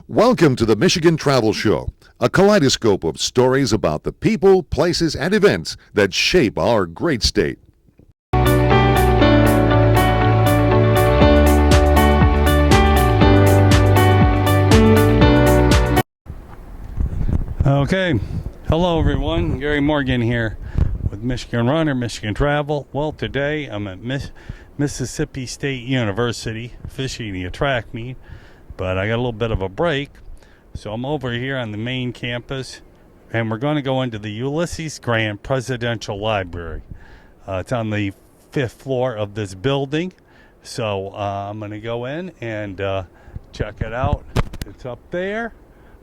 Welcome to the Michigan Travel Show, a kaleidoscope of stories about the people, places, and events that shape our great state. Okay, hello everyone. Gary Morgan here with Michigan Runner, Michigan Travel. Well, today I'm at Mississippi State University fishing a track meet, but I got a little bit of a break, so I'm over here on the main campus, and we're going to go into the Ulysses Grant Presidential Library. It's on the 5th floor of this building, so I'm going to go in and check it out. It's up there.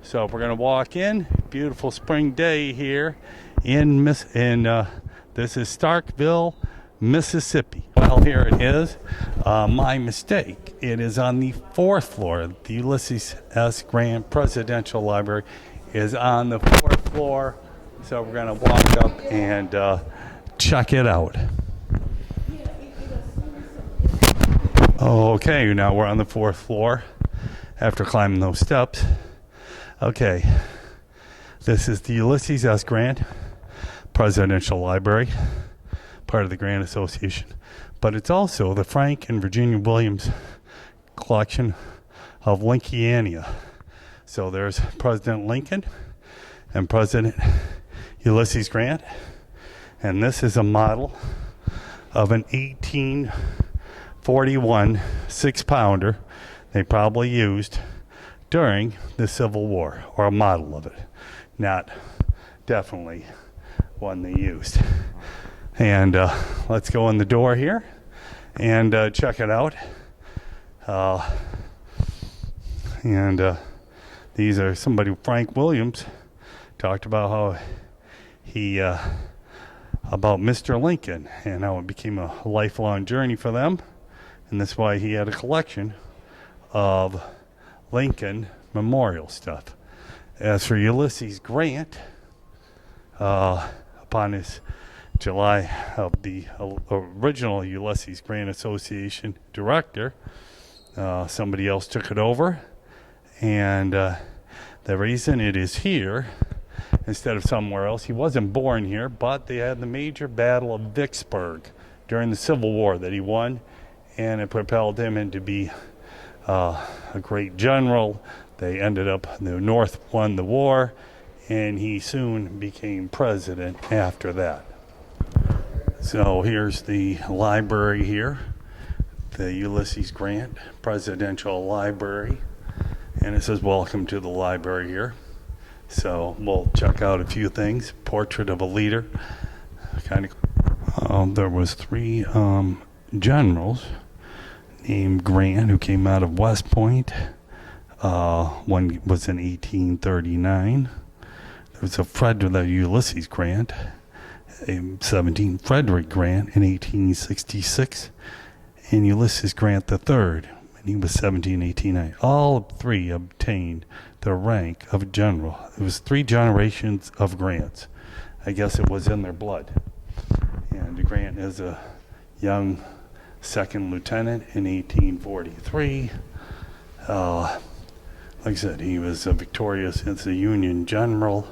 So we're gonna walk in. Beautiful spring day here in this is Starkville, Mississippi. Well, here it is. My mistake. It is on the 4th floor. The Ulysses S. Grant Presidential Library is on the 4th floor. So we're gonna walk up and check it out. Okay, now we're on the 4th floor after climbing those steps. Okay, this is the Ulysses S. Grant Presidential Library, part of the Grant Association, but it's also the Frank and Virginia Williams collection of Lincolnia. So there's President Lincoln and President Ulysses Grant, and this is a model of an 1841 6-pounder they probably used during the Civil War, or a model of it, not definitely one they used. And let's go in the door here and check it out. These are somebody, Frank Williams, talked about how he, about Mr. Lincoln, and how it became a lifelong journey for them. And that's why he had a collection of Lincoln memorial stuff. As for Ulysses Grant, upon his July of the original Ulysses Grant Association director, somebody else took it over, and the reason it is here instead of somewhere else, he wasn't born here, but they had the major battle of Vicksburg during the Civil War that he won, and it propelled him into be a great general. They ended up, the North won the war, and he soon became president after that. So here's the library here, the Ulysses Grant Presidential Library, and it says welcome to the library here. So we'll check out a few things. Portrait of a leader, kind of. There was 3 generals named Grant who came out of West Point. One was in 1839. There was a Ulysses Grant, Frederick Grant in 1866, and Ulysses Grant III, and he was 1789. All 3 obtained the rank of general. It was 3 generations of Grants. I guess it was in their blood. And Grant is a young 2nd lieutenant in 1843. Like I said, he was victorious as a Union general.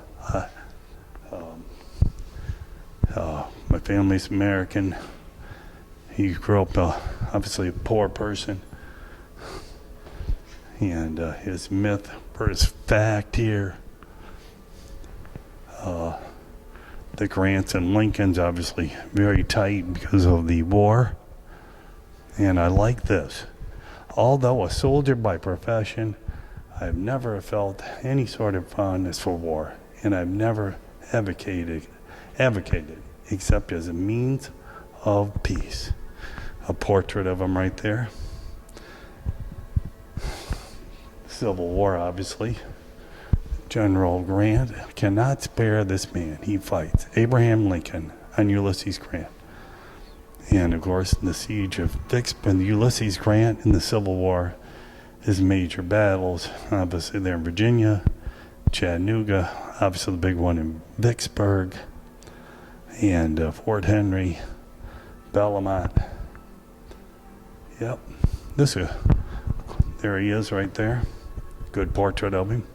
My family's American. He grew up obviously a poor person. And his myth or his fact here, the Grants and Lincolns obviously very tight because of the war. And I like this. Although a soldier by profession, I've never felt any sort of fondness for war, and I've never advocated except as a means of peace. A portrait of him right there. Civil War, obviously. General Grant cannot spare this man. He fights. Abraham Lincoln and Ulysses Grant. And of course, the siege of Vicksburg, the Ulysses Grant in the Civil War, his major battles, obviously there in Virginia, Chattanooga, obviously the big one in Vicksburg, and Fort Henry, Belmont. Yep, there he is right there. Good portrait of him.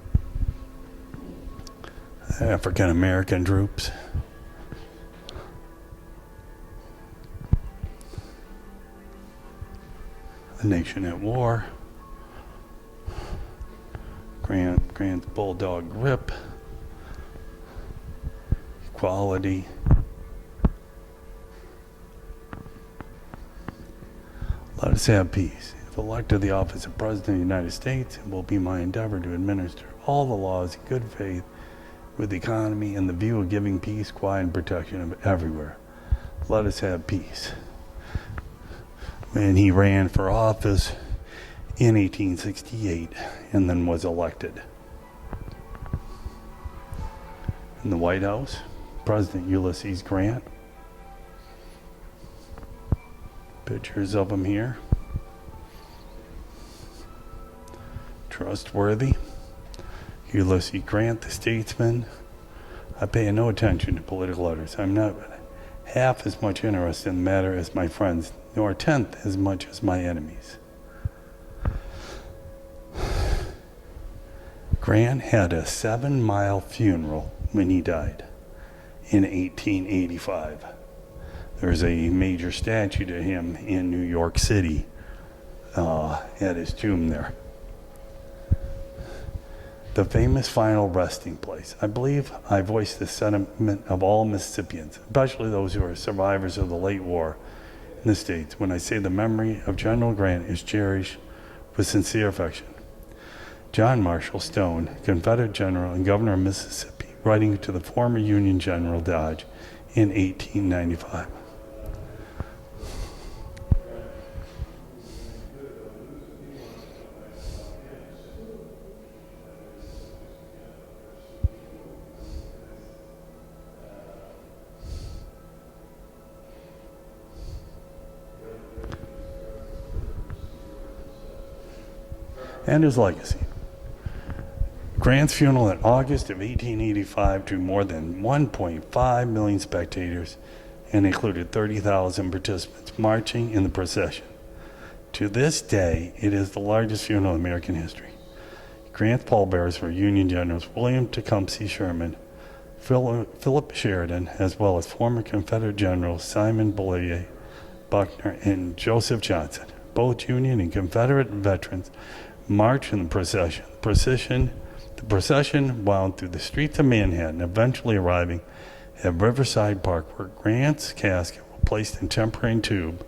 African American troops. A nation at war. Grant's bulldog grip. Equality. Let us have peace. If elected to the office of President of the United States, it will be my endeavor to administer all the laws in good faith with the economy and the view of giving peace, quiet, and protection of everywhere. Let us have peace. And he ran for office in 1868 and then was elected. In the White House, President Ulysses Grant. Pictures of him here. Trustworthy. Ulysses Grant, the statesman. I pay no attention to political letters. I'm not half as much interested in the matter as my friends, nor a tenth as much as my enemies. Grant had a 7-mile funeral when he died in 1885. There's a major statue to him in New York City at his tomb there. The famous final resting place. I believe I voiced the sentiment of all Mississippians, especially those who are survivors of the late war in the States, when I say the memory of General Grant is cherished with sincere affection. John Marshall Stone, Confederate General and Governor of Mississippi, writing to the former Union General Dodge in 1895. And his legacy. Grant's funeral in August of 1885 drew more than 1.5 million spectators and included 30,000 participants marching in the procession. To this day, it is the largest funeral in American history. Grant's pallbearers were Union Generals William Tecumseh Sherman, Philip Sheridan, as well as former Confederate Generals Simon Bolivar, Buckner, and Joseph Johnson. Both Union and Confederate veterans marched in the procession. The procession wound through the streets of Manhattan, eventually arriving at Riverside Park, where Grant's casket was placed in temporary tomb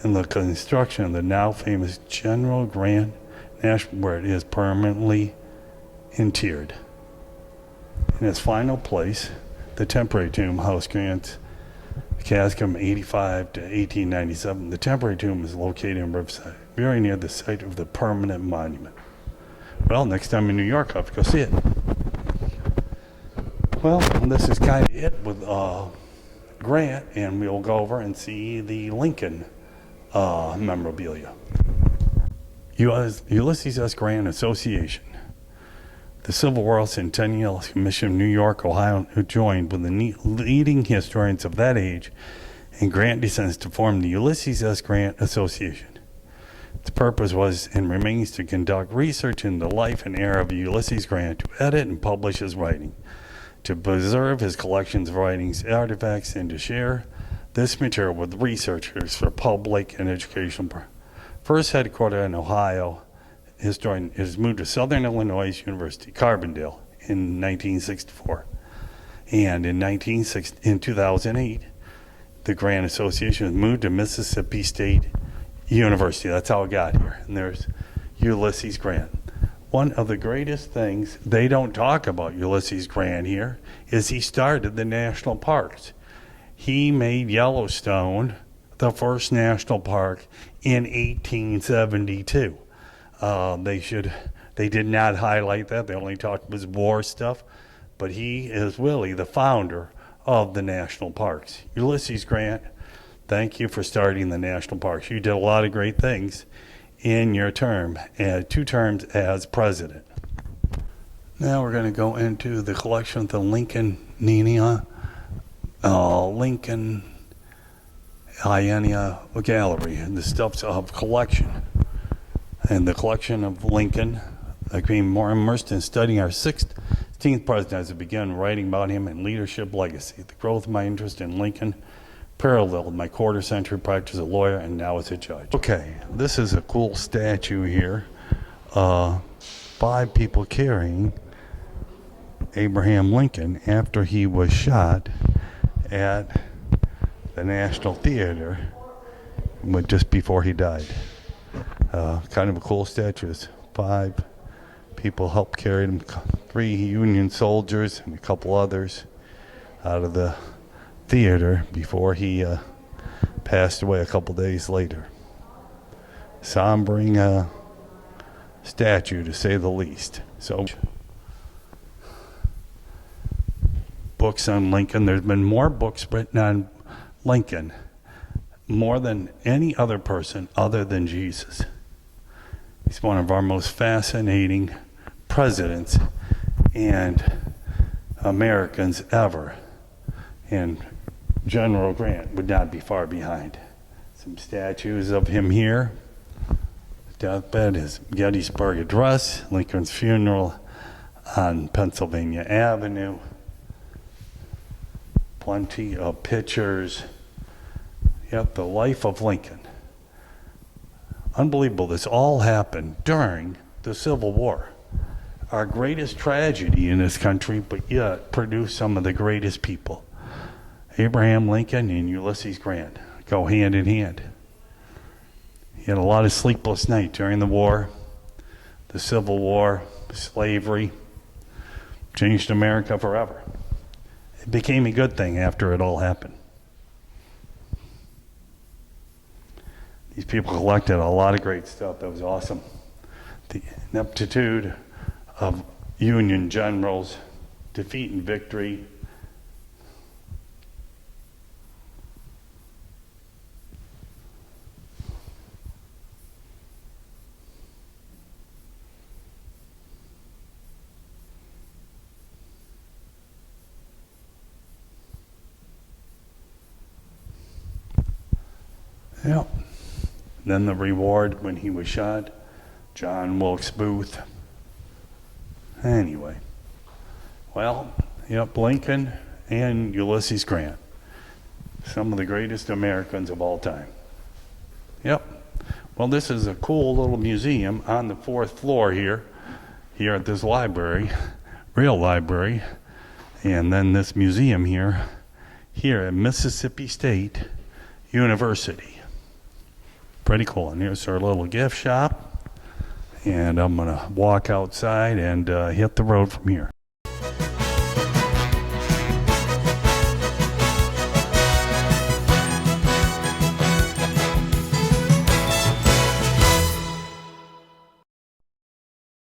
in the construction of the now famous General Grant National, where it is permanently interred. In its final place, the temporary tomb housed Grant's casket from 1885 to 1897. The temporary tomb is located in Riverside, very near the site of the permanent monument. Well, next time in New York, I'll have to go see it. Well, this is kind of it with Grant, and we'll go over and see the Lincoln memorabilia. Ulysses S. Grant Association. The Civil War Centennial Commission of New York, Ohio, who joined with the leading historians of that age and Grant descendants to form the Ulysses S. Grant Association. Its purpose was and remains to conduct research into the life and era of Ulysses Grant, to edit and publish his writing, to preserve his collections of writings, artifacts, and to share this material with researchers for public and educational purposes. First headquartered in Ohio, historian is moved to Southern Illinois University, Carbondale, in 1964. And in 2008, the Grant Association was moved to Mississippi State University. That's how it got here. And there's Ulysses Grant. One of the greatest things they don't talk about Ulysses Grant here is he started the national parks. He made Yellowstone the first national park in 1872. They did not highlight that. They only talked about his war stuff. But he is really the founder of the national parks. Ulysses Grant, thank you for starting the national parks. You did a lot of great things in your term, 2 terms as president. Now we're going to go into the collection of the Lincoln Iania Gallery, and the stuffs of collection. And the collection of Lincoln I became more immersed in studying our 16th president as I began writing about him and leadership legacy. The growth of my interest in Lincoln paralleled my quarter-century practice as a lawyer and now as a judge. Okay, this is a cool statue here. 5 people carrying Abraham Lincoln after he was shot at the National Theater just before he died. Kind of a cool statue. 5 people helped carry him, 3 Union soldiers and a couple others out of the theater before he passed away a couple days later. Sombering statue, to say the least. So, books on Lincoln. There's been more books written on Lincoln, more than any other person other than Jesus. He's one of our most fascinating presidents and Americans ever. And General Grant would not be far behind. Some statues of him here. Deathbed, his Gettysburg Address, Lincoln's funeral on Pennsylvania Avenue. Plenty of pictures. Yep, the life of Lincoln. Unbelievable. This all happened during the Civil War. Our greatest tragedy in this country, but yet produced some of the greatest people. Abraham Lincoln and Ulysses Grant go hand in hand. He had a lot of sleepless nights during the war, the Civil War, slavery, changed America forever. It became a good thing after it all happened. These people collected a lot of great stuff. That was awesome. The ineptitude of Union generals, defeat and victory. Yep. Then the reward when he was shot, John Wilkes Booth. Anyway, well, yep, Lincoln and Ulysses Grant, some of the greatest Americans of all time. Yep. Well, this is a cool little museum on the 4th floor here at this library, real library, and then this museum here at Mississippi State University. Pretty cool. And here's our little gift shop. And I'm going to walk outside and hit the road from here.